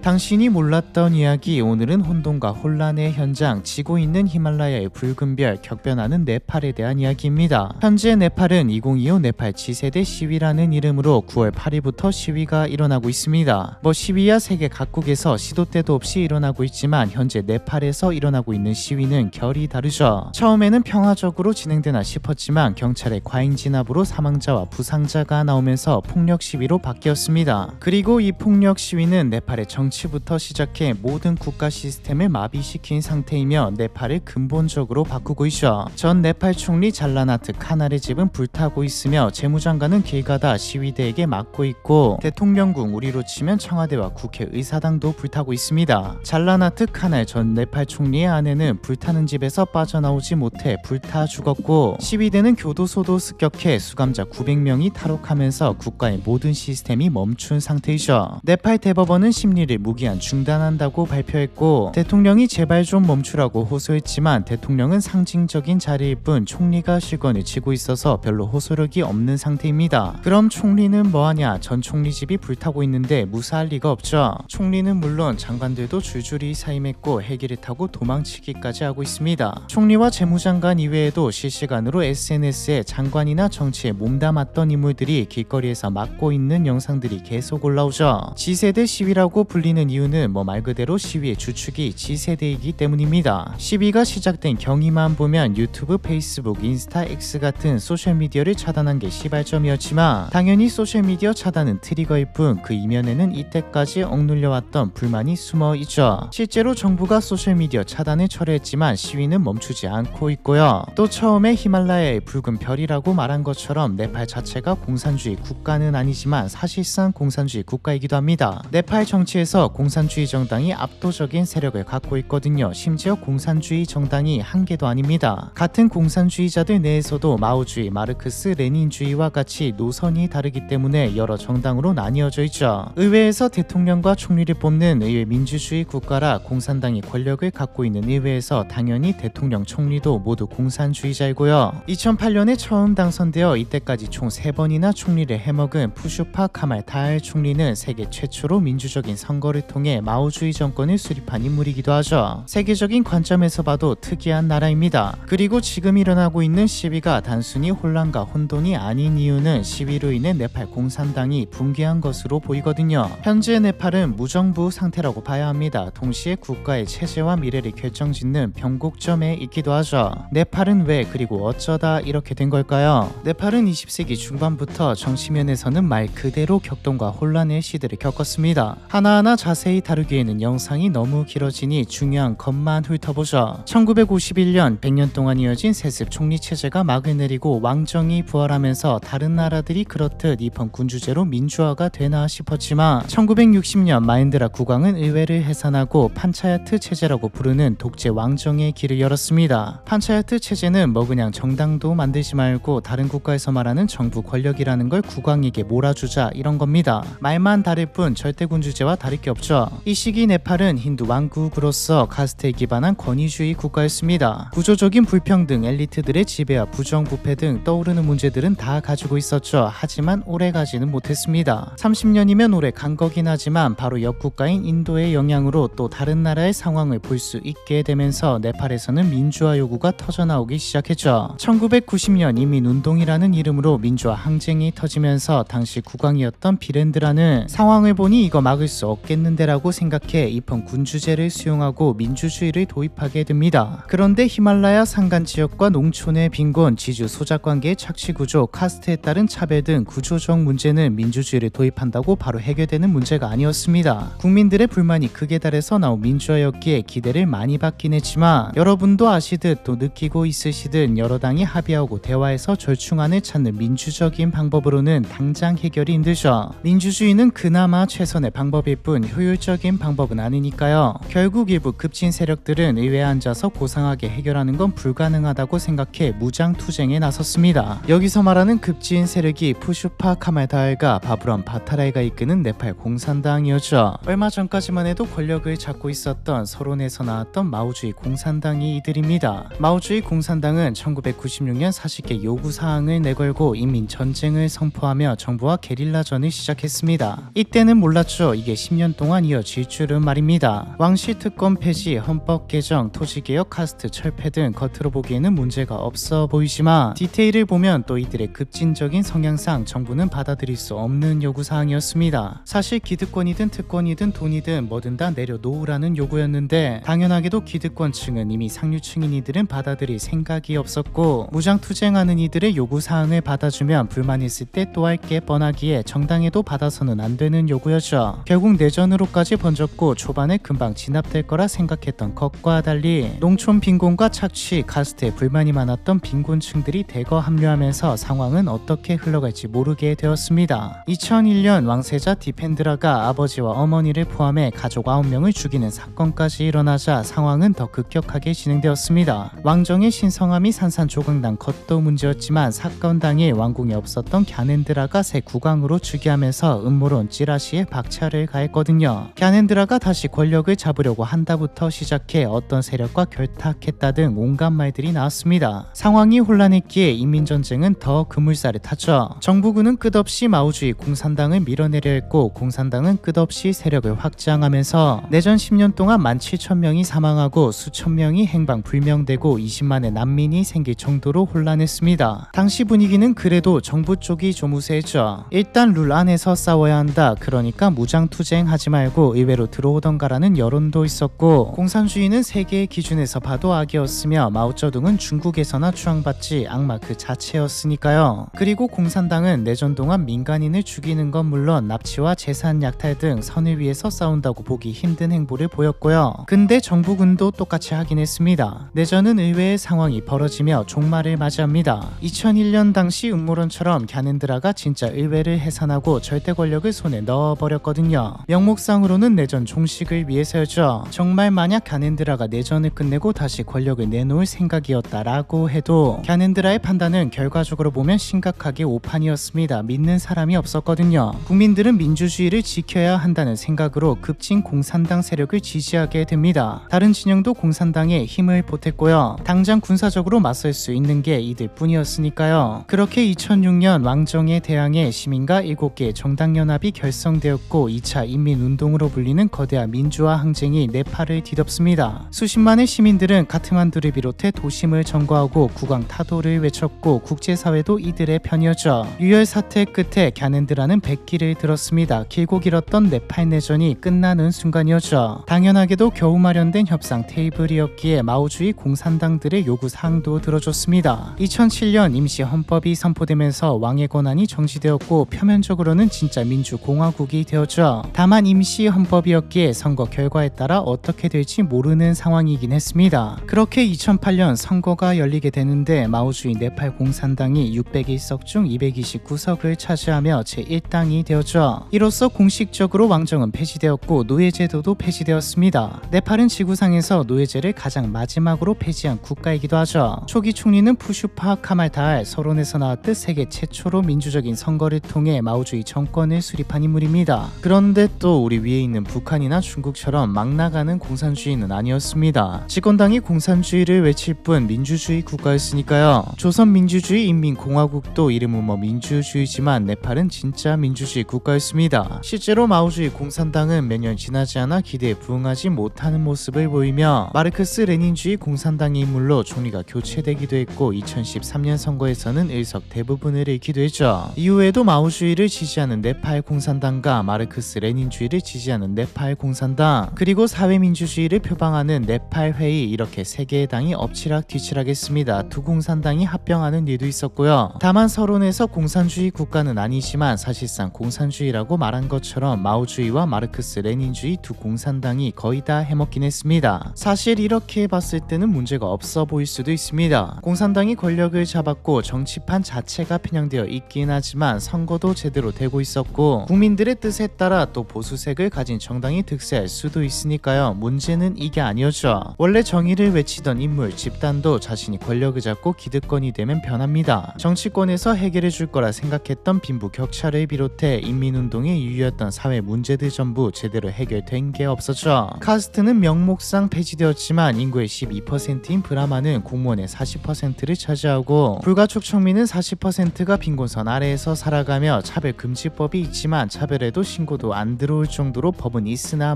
당신이 몰랐던 이야기. 오늘은 혼돈과 혼란의 현장, 지고 있는 히말라야의 붉은 별, 격변하는 네팔에 대한 이야기입니다. 현재 네팔은 2025 네팔 지세대 시위라는 이름으로 9월 8일부터 시위가 일어나고 있습니다. 시위야 세계 각국에서 시도 때도 없이 일어나고 있지만 현재 네팔에서 일어나고 있는 시위는 결이 다르죠. 처음에는 평화적으로 진행되나 싶었지만 경찰의 과잉 진압으로 사망자와 부상자가 나오면서 폭력 시위로 바뀌었습니다. 그리고 이 폭력 시위는 네팔의 정치부터 시작해 모든 국가 시스템을 마비시킨 상태이며 네팔을 근본적으로 바꾸고 있죠. 전 네팔 총리 잘라나트 카날의 집은 불타고 있으며 재무장관은 길 가다 시위대에게 맞고 있고 대통령궁, 우리로 치면 청와대와 국회의사당도 불타고 있습니다. 잘라나트 카날 전 네팔 총리의 아내는 불타는 집에서 빠져나오지 못해 불타 죽었고 시위대는 교도소도 습격해 수감자 900명이 탈옥하면서 국가의 모든 시스템이 멈춘 상태이죠. 네팔 대법원은 심리를 무기한 중단한다고 발표했고 대통령이 제발 좀 멈추라고 호소했지만 대통령은 상징적인 자리일 뿐 총리가 실권을 쥐고 있어서 별로 호소력이 없는 상태입니다. 그럼 총리는 뭐하냐? 전 총리 집이 불타고 있는데 무사할 리가 없죠. 총리는 물론 장관들도 줄줄이 사임했고 헬기를 타고 도망치기까지 하고 있습니다. 총리와 재무장관 이외에도 실시간으로 SNS에 장관이나 정치에 몸담았던 인물들이 길거리에서 막고 있는 영상들이 계속 올라오죠. 지세대 시위라고 불리는 이유는 말 그대로 시위의 주축이 지세대이기 때문입니다. 시위가 시작된 경위만 보면 유튜브, 페이스북, 인스타, X 같은 소셜미디어를 차단한 게 시발점이었지만 당연히 소셜미디어 차단은 트리거일 뿐 그 이면에는 이때까지 억눌려왔던 불만이 숨어 있죠. 실제로 정부가 소셜미디어 차단을 철회했지만 시위는 멈추지 않고 있고요. 또 처음에 히말라야의 붉은 별이라고 말한 것처럼 네팔 자체가 공산주의 국가는 아니지만 사실상 공산주의 국가이기도 합니다. 네팔 정치에서 공산주의 정당이 압도적인 세력을 갖고 있거든요. 심지어 공산주의 정당이 한 개도 아닙니다. 같은 공산주의자들 내에서도 마오주의, 마르크스, 레닌주의와 같이 노선이 다르기 때문에 여러 정당으로 나뉘어져 있죠. 의회에서 대통령과 총리를 뽑는 의회 민주주의 국가라 공산당이 권력을 갖고 있는 의회에서 당연히 대통령, 총리도 모두 공산주의자이고요. 2008년에 처음 당선되어 이때까지 총 3번이나 총리를 해먹은 푸슈파 카말 다알 총리는 세계 최초로 민주적인 선거를 통해 마오주의 정권을 수립한 인물이기도 하죠. 세계적인 관점에서 봐도 특이한 나라입니다. 그리고 지금 일어나고 있는 시위가 단순히 혼란과 혼돈이 아닌 이유는 시위로 인해 네팔 공산당이 붕괴한 것으로 보이거든요. 현재 네팔은 무정부 상태라고 봐야 합니다. 동시에 국가의 체제와 미래를 결정짓는 변곡점에 있기도 하죠. 네팔은 왜 그리고 어쩌다 이렇게 된 걸까요? 네팔은 20세기 중반부터 정치면에서는 말 그대로 격동과 혼란의 시대를 겪었습니다. 하나하나 자세히 다루기에는 영상이 너무 길어지니 중요한 것만 훑어보죠. 1951년 100년 동안 이어진 세습 총리 체제가 막을 내리고 왕정이 부활하면서 다른 나라들이 그렇듯 이번 군주제로 민주화가 되나 싶었지만 1960년 마힌드라 국왕은 의회를 해산하고 판차야트 체제라고 부르는 독재 왕정의 길을 열었습니다. 판차야트 체제는 그냥 정당도 만들지 말고 다른 국가에서 말하는 정부 권력이라는 걸 국왕에게 몰아주자 이런 겁니다. 말만 다를 뿐 절대 군주제와 다를 게 없죠. 이 시기 네팔은 힌두 왕국으로서 카스트에 기반한 권위주의 국가였습니다. 구조적인 불평등, 엘리트들의 지배와 부정부패 등 떠오르는 문제들은 다 가지고 있었죠. 하지만 오래가지는 못했습니다. 30년이면 오래 간 거긴 하지만 바로 옆국가인 인도의 영향으로 또 다른 나라의 상황을 볼 수 있게 되면서 네팔에서는 민주화 요구가 터져나오기 시작했죠. 1990년 인민운동이라는 이름으로 민주화 항쟁이 터지면서 당시 국왕이었던 비렌드라는 상황을 보니 이거 막을 수 없겠는데 라고 생각해 이번 군주제를 수용하고 민주주의를 도입하게 됩니다. 그런데 히말라야 산간지역과 농촌의 빈곤, 지주 소작관계의 착취구조, 카스트에 따른 차별 등 구조적 문제는 민주주의를 도입한다고 바로 해결되는 문제가 아니었습니다. 국민들의 불만이 극에 달해서 나온 민주화였기에 기대를 많이 받긴 했지만 여러분도 아시듯 또 느끼고 있으시듯 여러 당이 합의하고 대화해서 절충안을 찾는 민주적인 방법으로는 당장 해결이 힘들죠. 민주주의는 그나마 최선의 방법일 뿐 효율적인 방법은 아니니까요. 결국 일부 급진 세력들은 의회에 앉아서 고상하게 해결하는 건 불가능하다고 생각해 무장투쟁에 나섰습니다. 여기서 말하는 급진 세력이 푸슈파 카말 다알과 바부란 바타라이가 이끄는 네팔 공산당이었죠. 얼마 전까지만 해도 권력을 잡고 있었던 서론에서 나왔던 마오주의 공산당이 이들입니다. 마오주의 공산당은 1996년 40개 요구사항을 내걸고 인민전쟁을 선포하며 정부와 게릴라전을 시작했습니다. 이때는 몰랐죠. 이게 10년 30년 동안 이어질 줄은 말입니다. 왕실 특권 폐지, 헌법 개정, 토지개혁, 카스트 철폐 등 겉으로 보기에는 문제가 없어 보이지만 디테일을 보면 또 이들의 급진적인 성향상 정부는 받아들일 수 없는 요구사항이었습니다. 사실 기득권이든 특권이든 돈이든 뭐든 다 내려놓으라는 요구였는데 당연하게도 기득권층은 이미 상류층인 이들은 받아들일 생각이 없었고 무장투쟁하는 이들의 요구사항을 받아주면 불만 있을 때 또 할 게 뻔하기에 정당에도 받아서는 안 되는 요구였죠. 결국 내전으로까지 번졌고 초반에 금방 진압될 거라 생각했던 것과 달리 농촌 빈곤과 착취, 카스트에 불만이 많았던 빈곤층들이 대거 합류하면서 상황은 어떻게 흘러갈지 모르게 되었습니다. 2001년 왕세자 디펜드라가 아버지와 어머니를 포함해 가족 9명을 죽이는 사건까지 일어나자 상황은 더 급격하게 진행되었습니다. 왕정의 신성함이 산산조각난 것도 문제였지만 사건 당일 왕궁에 없었던 갸넨드라가 새 국왕으로 즉위하면서 음모론 찌라시에 박차를 가했거든요. 갸넨드라가 다시 권력을 잡으려고 한다부터 시작해 어떤 세력과 결탁했다 등 온갖 말들이 나왔습니다. 상황이 혼란했기에 인민전쟁은 더 급물살을 탔죠. 정부군은 끝없이 마오주의 공산당을 밀어내려 했고 공산당은 끝없이 세력을 확장하면서 내전 10년 동안 17,000명이 사망하고 수천 명이 행방불명되고 20만의 난민이 생길 정도로 혼란했습니다. 당시 분위기는 그래도 정부 쪽이 좀 우세했죠. 일단 룰 안에서 싸워야 한다. 그러니까 무장투쟁하지 말고 의외로 들어오던가라는 여론도 있었고 공산주의는 세계의 기준에서 봐도 악이었으며 마오쩌둥은 중국에서나 추앙받지 악마 그 자체였으니까요. 그리고 공산당은 내전 동안 민간인을 죽이는 건 물론 납치와 재산 약탈 등 선을 위해서 싸운다고 보기 힘든 행보를 보였고요. 근데 정부군도 똑같이 하긴 했습니다. 내전은 의외의 상황이 벌어지며 종말을 맞이합니다. 2001년 당시 음모론처럼 갸넨드라가 진짜 의회를 해산하고 절대 권력을 손에 넣어버렸거든요. 명목상으로는 내전 종식을 위해서였죠. 정말 만약 갸넨드라가 내전을 끝내고 다시 권력을 내놓을 생각이었다라고 해도 갸넨드라의 판단은 결과적으로 보면 심각하게 오판이었습니다. 믿는 사람이 없었거든요. 국민들은 민주주의를 지켜야 한다는 생각으로 급진 공산당 세력을 지지하게 됩니다. 다른 진영도 공산당에 힘을 보탰고요. 당장 군사적으로 맞설 수 있는 게 이들 뿐이었으니까요. 그렇게 2006년 왕정에 대항해 시민과 7개의 정당연합이 결성되었고 2차 인민운동으로 불리는 거대한 민주화 항쟁이 네팔을 뒤덮습니다. 수십만의 시민들은 카트만두를 비롯해 도심을 점거하고 국왕 타도를 외쳤고 국제사회도 이들의 편이었죠. 유혈 사태 끝에 갸넨드라는 백기를 들었습니다. 길고 길었던 네팔 내전이 끝나는 순간이었죠. 당연하게도 겨우 마련된 협상 테이블이었기에 마오주의 공산당들의 요구사항도 들어줬습니다. 2007년 임시 헌법이 선포되면서 왕의 권한이 정지되었고 표면적으로는 진짜 민주공화국이 되었죠. 다만 임시 헌법이었기에 선거 결과에 따라 어떻게 될지 모르는 상황이긴 했습니다. 그렇게 2008년 선거가 열리게 되는데 마오주의 네팔 공산당이 601석 중 229석을 차지하며 제1당이 되었죠. 이로써 공식적으로 왕정은 폐지되었고 노예제도도 폐지되었습니다. 네팔은 지구상에서 노예제를 가장 마지막으로 폐지한 국가이기도 하죠. 초기 총리는 푸슈파 카말타알, 서론에서 나왔듯 세계 최초로 민주적인 선거를 통해 마오주의 정권을 수립한 인물입니다. 그런데 또 우리 위에 있는 북한이나 중국처럼 막 나가는 공산주의는 아니었습니다. 집권당이 공산주의를 외칠 뿐 민주주의 국가였으니까요. 조선민주주의 인민공화국도 이름은 뭐 민주주의지만 네팔은 진짜 민주주의 국가였습니다. 실제로 마오주의 공산당은 몇 년 지나지 않아 기대에 부응하지 못하는 모습을 보이며 마르크스 레닌주의 공산당의 인물로 총리가 교체되기도 했고 2013년 선거에서는 의석 대부분을 잃기도 했죠. 이후에도 마오주의를 지지하는 네팔 공산당과 마르크스 레닌주의를 지지하는 네팔 공산당 그리고 사회민주주의를 표방하는 네팔 회의 이렇게 세 개의 당이 엎치락 뒤치락했습니다. 두 공산당이 합병하는 일도 있었고요. 다만 서론에서 공산주의 국가는 아니지만 사실상 공산주의라고 말한 것처럼 마오주의와 마르크스 레닌주의 두 공산당이 거의 다 해먹긴 했습니다. 사실 이렇게 봤을 때는 문제가 없어 보일 수도 있습니다. 공산당이 권력을 잡았고 정치판 자체가 편향되어 있긴 하지만 선거도 제대로 되고 있었고 국민들의 뜻에 따라 또 보수색을 가진 정당이 득세할 수도 있으니까요. 문제는 이게 아니었죠. 원래 정의를 외치던 인물, 집단도 자신이 권력을 잡고 기득권이 되면 변합니다. 정치권에서 해결해 줄 거라 생각했던 빈부격차를 비롯해 인민운동의 유의였던 사회 문제들 전부 제대로 해결된 게 없었죠. 카스트는 명목상 폐지되었지만 인구의 12%인 브라마는 공무원의 40%를 차지하고 불가촉 청민은 40%가 빈곤선 아래에서 살아가며 차별금지법이 있지만 차별에도 신고도 안 들어올 어려울 정도로 법은 있으나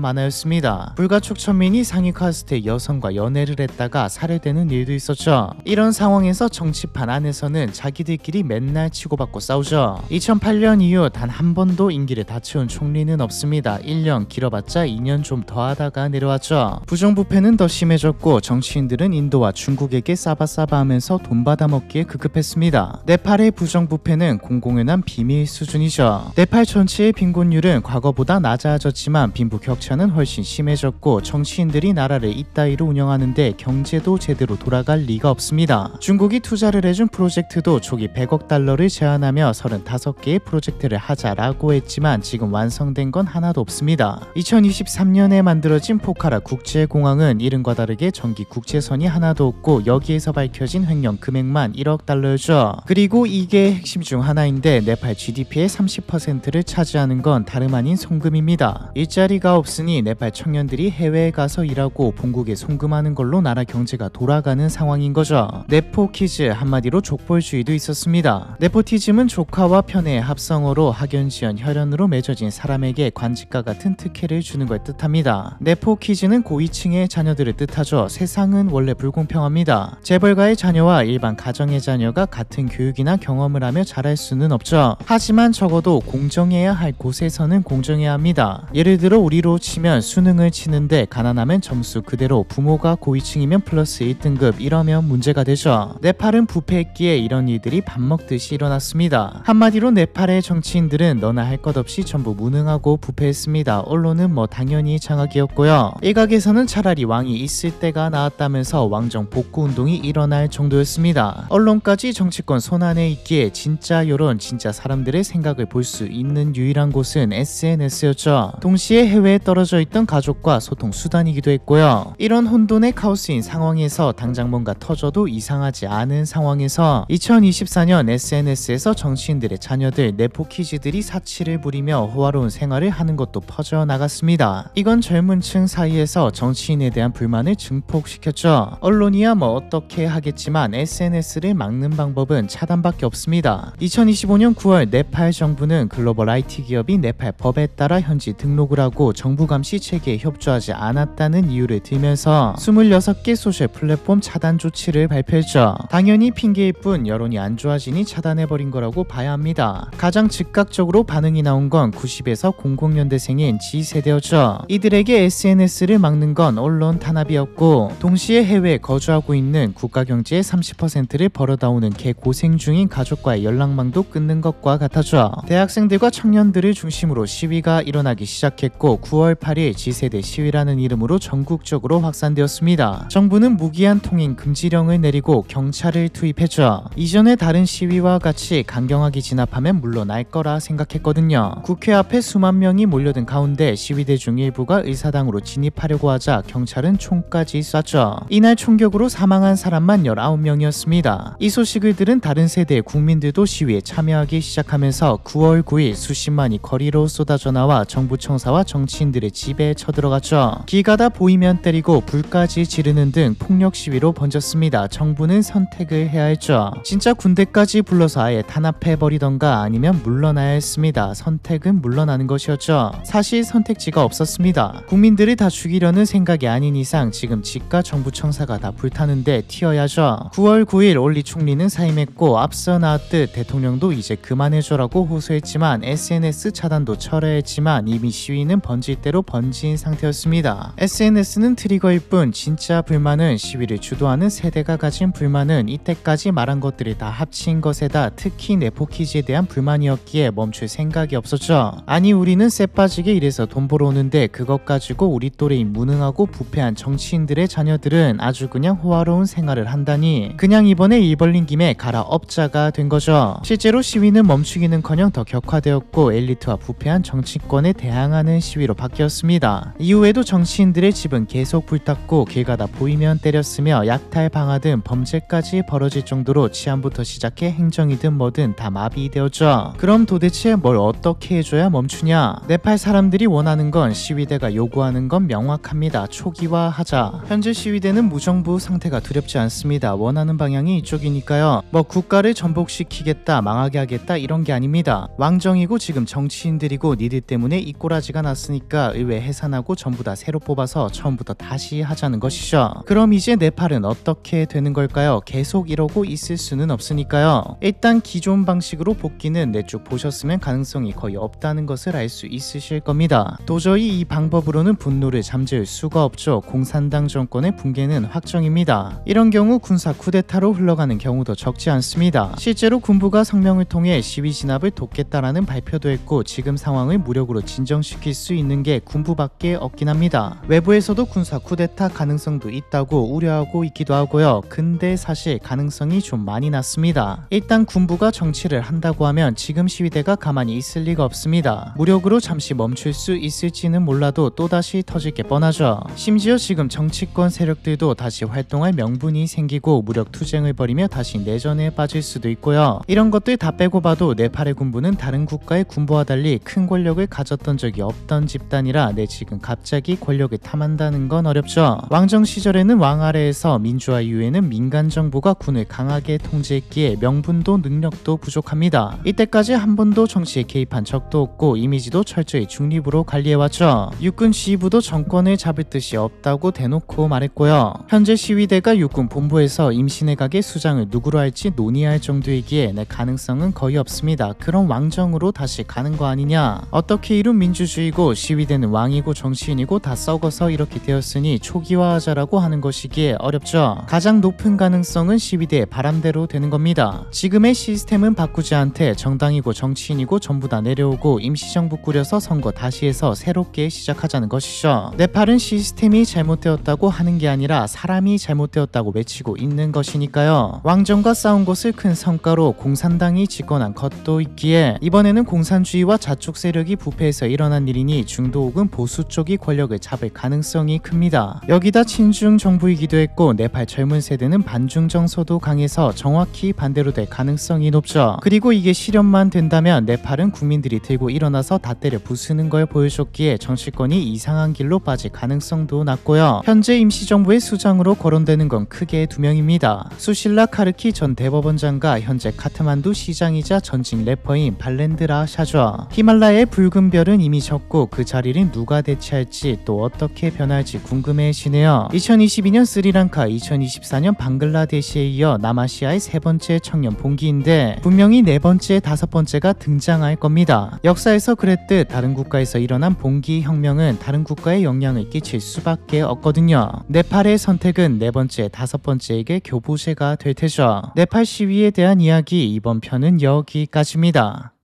마나였습니다. 불가촉 천민이 상위 카스트의 여성과 연애를 했다가 살해되는 일도 있었죠. 이런 상황에서 정치판 안에서는 자기들끼리 맨날 치고받고 싸우죠. 2008년 이후 단 한 번도 임기를 다 채운 총리는 없습니다. 1년, 길어봤자 2년 좀 더 하다가 내려왔죠. 부정부패는 더 심해졌고 정치인들은 인도와 중국에게 싸바싸바하면서 돈 받아먹기에 급급했습니다. 네팔의 부정부패는 공공연한 비밀 수준이죠. 네팔 전체의 빈곤율은 과거보다 낮아졌지만 빈부격차는 훨씬 심해졌고 정치인들이 나라를 이따위로 운영하는데 경제도 제대로 돌아갈 리가 없습니다. 중국이 투자를 해준 프로젝트도 초기 100억 달러를 제안하며 35개의 프로젝트를 하자라고 했지만 지금 완성된 건 하나도 없습니다. 2023년에 만들어진 포카라 국제공항은 이름과 다르게 전기 국제선이 하나도 없고 여기에서 밝혀진 횡령 금액만 1억 달러죠. 그리고 이게 핵심 중 하나인데 네팔 GDP의 30%를 차지하는 건 다름 아닌 송금입니다. 일자리가 없으니 네팔 청년들이 해외에 가서 일하고 본국에 송금하는 걸로 나라 경제가 돌아가는 상황인 거죠. 네포키즈, 한마디로 족벌주의도 있었습니다. 네포티즘은 조카와 편애의 합성어로 학연지연 혈연으로 맺어진 사람에게 관직과 같은 특혜를 주는 걸 뜻합니다. 네포키즈는 고위층의 자녀들을 뜻하죠. 세상은 원래 불공평합니다. 재벌가의 자녀와 일반 가정의 자녀가 같은 교육이나 경험을 하며 자랄 수는 없죠. 하지만 적어도 공정해야 할 곳에서는 공정해야 합니다. 예를 들어 우리로 치면 수능을 치는데 가난하면 점수 그대로, 부모가 고위층이면 플러스 1등급 이러면 문제가 되죠. 네팔은 부패했기에 이런 일들이 밥 먹듯이 일어났습니다. 한마디로 네팔의 정치인들은 너나 할 것 없이 전부 무능하고 부패했습니다. 언론은 뭐 당연히 장악이었고요. 일각에서는 차라리 왕이 있을 때가 나았다면서 왕정 복구 운동이 일어날 정도였습니다. 언론까지 정치권 손안에 있기에 진짜 여론, 진짜 사람들의 생각을 볼 수 있는 유일한 곳은 SNS였죠. 동시에 해외에 떨어져 있던 가족과 소통 수단이기도 했고요. 이런 혼돈의 카오스인 상황에서 당장 뭔가 터져도 이상하지 않은 상황에서 2024년 SNS에서 정치인들의 자녀들, 네포키즈들이 사치를 부리며 호화로운 생활을 하는 것도 퍼져나갔습니다. 이건 젊은 층 사이에서 정치인에 대한 불만을 증폭시켰죠. 언론이야 뭐 어떻게 하겠지만 SNS를 막는 방법은 차단밖에 없습니다. 2025년 9월 네팔 정부는 글로벌 IT 기업이 네팔 법에 따라 현지 등록을 하고 정부 감시 체계에 협조하지 않았다는 이유를 들면서 26개 소셜 플랫폼 차단 조치를 발표했죠. 당연히 핑계일 뿐 여론이 안 좋아지니 차단해버린 거라고 봐야 합니다. 가장 즉각적으로 반응이 나온 건 90에서 00년대생인 G세대였죠. 이들에게 SNS를 막는 건 언론 탄압이었고 동시에 해외에 거주하고 있는 국가 경제의 30%를 벌어다 오는 개고생 중인 가족과의 연락망도 끊는 것과 같았죠. 대학생들과 청년들을 중심으로 시위가 일어나기 시작했고 9월 8일 G세대 시위라는 이름으로 전국적으로 확산되었습니다. 정부는 무기한 통행 금지령을 내리고 경찰을 투입했죠. 이전에 다른 시위와 같이 강경하게 진압하면 물러날 거라 생각했거든요. 국회 앞에 수만 명이 몰려든 가운데 시위대 중 일부가 의사당으로 진입하려고 하자 경찰은 총까지 쐈죠. 이날 총격으로 사망한 사람만 19명이었습니다. 이 소식을 들은 다른 세대의 국민들도 시위에 참여하기 시작하면서 9월 9일 수십만이 거리로 쏟아져 나와 정부 청사와 정치인들의 집에 쳐들어갔죠. 길 가다 보이면 때리고 불까지 지르는 등 폭력 시위로 번졌습니다. 정부는 선택을 해야 했죠. 진짜 군대까지 불러서 아예 탄압해버리던가 아니면 물러나야 했습니다. 선택은 물러나는 것이었죠. 사실 선택지가 없었습니다. 국민들을 다 죽이려는 생각이 아닌 이상 지금 집과 정부 청사가 다 불타는데 튀어야죠. 9월 9일 올리 총리는 사임했고 앞서 나왔듯 대통령도 이제 그만해줘라고 호소했지만 SNS 차단도 철회했지만 이미 시위는 번질 대로 번진 상태였습니다. SNS는 트리거일 뿐 진짜 불만은 시위를 주도하는 세대가 가진 불만은 이때까지 말한 것들이 다 합친 것에다 특히 네포키즈에 대한 불만이었기에 멈출 생각이 없었죠. 아니 우리는 쎄 빠지게 일해서 돈 벌어오는데 그것 가지고 우리 또래인 무능하고 부패한 정치인들의 자녀들은 아주 그냥 호화로운 생활을 한다니 그냥 이번에 일 벌린 김에 갈아엎자가 된 거죠. 실제로 시위는 멈추기는커녕 더 격화되었고 엘리트와 부패한 정치권에 대항하는 시위로 바뀌었습니다. 이후에도 정치인들의 집은 계속 불탔고 길 가다 보이면 때렸으며 약탈 방화 등 범죄까지 벌어질 정도로 치안부터 시작해 행정이든 뭐든 다 마비되었죠. 그럼 도대체 뭘 어떻게 해줘야 멈추냐? 네팔 사람들이 원하는 건 시위대가 요구하는 건 명확합니다. 초기화하자. 현재 시위대는 무정부 상태가 두렵지 않습니다. 원하는 방향이 이쪽이니까요. 뭐 국가를 전복시키겠다, 망하게 하겠다 이런 게 아닙니다. 왕정이고 지금 정치인들이고 니들 때문에 이번에 이 꼬라지가 났으니까 의회 해산하고 전부 다 새로 뽑아서 처음부터 다시 하자는 것이죠. 그럼 이제 네팔은 어떻게 되는 걸까요? 계속 이러고 있을 수는 없으니까요. 일단 기존 방식으로 복귀는 쭉 보셨으면 가능성이 거의 없다는 것을 알 수 있으실 겁니다. 도저히 이 방법으로는 분노를 잠재울 수가 없죠. 공산당 정권의 붕괴는 확정입니다. 이런 경우 군사 쿠데타로 흘러가는 경우도 적지 않습니다. 실제로 군부가 성명을 통해 시위 진압을 돕겠다라는 발표도 했고 지금 상황을 무력으로 진정시킬 수 있는 게 군부밖에 없긴 합니다. 외부에서도 군사 쿠데타 가능성도 있다고 우려하고 있기도 하고요. 근데 사실 가능성이 좀 많이 낮습니다. 일단 군부가 정치를 한다고 하면 지금 시위대가 가만히 있을 리가 없습니다. 무력으로 잠시 멈출 수 있을지는 몰라도 또다시 터질 게 뻔하죠. 심지어 지금 정치권 세력들도 다시 활동할 명분이 생기고 무력 투쟁을 벌이며 다시 내전에 빠질 수도 있고요. 이런 것들 다 빼고 봐도 네팔의 군부는 다른 국가의 군부와 달리 큰 권력을 가졌던 적이 없던 집단이라 지금 갑자기 권력을 탐한다는 건 어렵죠. 왕정 시절에는 왕 아래에서 민주화 이후에는 민간 정부가 군을 강하게 통제했기에 명분도 능력도 부족합니다. 이때까지 한 번도 정치에 개입한 적도 없고 이미지도 철저히 중립으로 관리해왔죠. 육군 지휘부도 정권을 잡을 뜻이 없다고 대놓고 말했고요. 현재 시위대가 육군 본부에서 임시내각의 수장을 누구로 할지 논의할 정도이기에 가능성은 거의 없습니다. 그럼 왕정으로 다시 가는 거 아니냐? 어떻게 이룬 민주주의고 시위대는 왕이고 정치인이고 다 썩어서 이렇게 되었으니 초기화하자라고 하는 것이기에 어렵죠. 가장 높은 가능성은 시위대의 바람대로 되는 겁니다. 지금의 시스템은 바꾸지 않되 정당이고 정치인이고 전부 다 내려오고 임시정부 꾸려서 선거 다시 해서 새롭게 시작하자는 것이죠. 네팔은 시스템이 잘못되었다고 하는 게 아니라 사람이 잘못되었다고 외치고 있는 것이니까요. 왕정과 싸운 것을 큰 성과로 공산당이 집권한 것도 있기에 이번에는 공산주의와 자축 세력이 부패해서 일어난 일이니 중도 혹은 보수 쪽이 권력을 잡을 가능성이 큽니다. 여기다 친중 정부이기도 했고 네팔 젊은 세대는 반중 정서도 강해서 정확히 반대로 될 가능성이 높죠. 그리고 이게 실현만 된다면 네팔은 국민들이 들고 일어나서 다 때려 부수는 걸 보여줬기에 정치권이 이상한 길로 빠질 가능성도 낮고요. 현재 임시정부의 수장으로 거론되는 건 크게 두 명입니다. 수실라 카르키 전 대법원장과 현재 카트만두 시장이자 전직 래퍼인 발렌드라 샤좌. 히말라야의 붉은 별은 이미 졌고 그 자리를 누가 대체할지 또 어떻게 변할지 궁금해지네요. 2022년 스리랑카, 2024년 방글라데시에 이어 남아시아의 세 번째 청년 봉기인데 분명히 네 번째, 다섯 번째가 등장할 겁니다. 역사에서 그랬듯 다른 국가에서 일어난 봉기 혁명은 다른 국가에 영향을 끼칠 수밖에 없거든요. 네팔의 선택은 네 번째, 다섯 번째에게 교보제가 될 테죠. 네팔 시위에 대한 이야기 이번 편은 여기까지입니다.